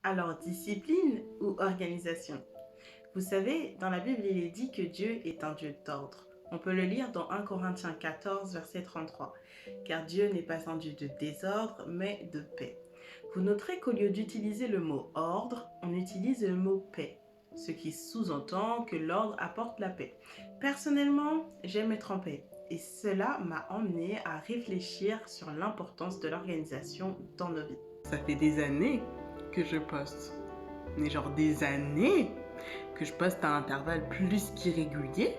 Alors, discipline ou organisation? Vous savez, dans la Bible, il est dit que Dieu est un Dieu d'ordre. On peut le lire dans 1 Corinthiens 14, verset 33. Car Dieu n'est pas un Dieu de désordre, mais de paix. Vous noterez qu'au lieu d'utiliser le mot ordre, on utilise le mot paix, ce qui sous-entend que l'ordre apporte la paix. Personnellement, j'aime être en paix. Et cela m'a emmené à réfléchir sur l'importance de l'organisation dans nos vies. Ça fait des années que je poste. Mais genre des années que je poste à intervalles plus qu'irréguliers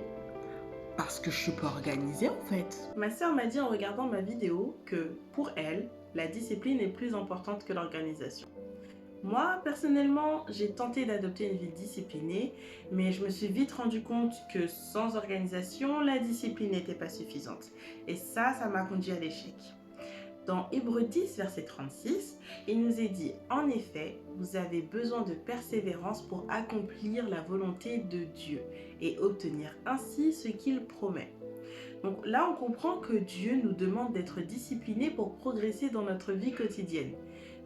parce que je suis pas organisée en fait. Ma sœur m'a dit en regardant ma vidéo que pour elle, la discipline est plus importante que l'organisation. Moi, personnellement, j'ai tenté d'adopter une vie disciplinée, mais je me suis vite rendu compte que sans organisation, la discipline n'était pas suffisante. Et ça m'a conduit à l'échec. Dans Hébreux 10, verset 36, il nous est dit « En effet, vous avez besoin de persévérance pour accomplir la volonté de Dieu et obtenir ainsi ce qu'il promet. » Donc là, on comprend que Dieu nous demande d'être disciplinés pour progresser dans notre vie quotidienne.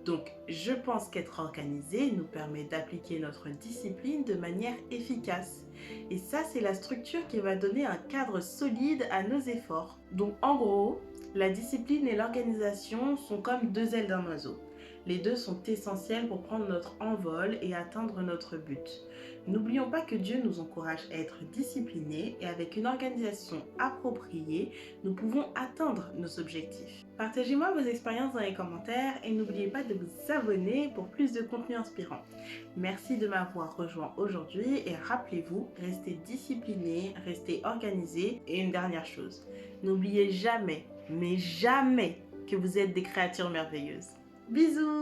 Donc, je pense qu'être organisé nous permet d'appliquer notre discipline de manière efficace. Et ça, c'est la structure qui va donner un cadre solide à nos efforts. Donc, en gros, la discipline et l'organisation sont comme deux ailes d'un oiseau. Les deux sont essentiels pour prendre notre envol et atteindre notre but. N'oublions pas que Dieu nous encourage à être disciplinés et avec une organisation appropriée, nous pouvons atteindre nos objectifs. Partagez-moi vos expériences dans les commentaires et n'oubliez pas de vous abonner pour plus de contenu inspirant. Merci de m'avoir rejoint aujourd'hui et rappelez-vous, restez disciplinés, restez organisés et une dernière chose, n'oubliez jamais, mais jamais que vous êtes des créatures merveilleuses. Bisous!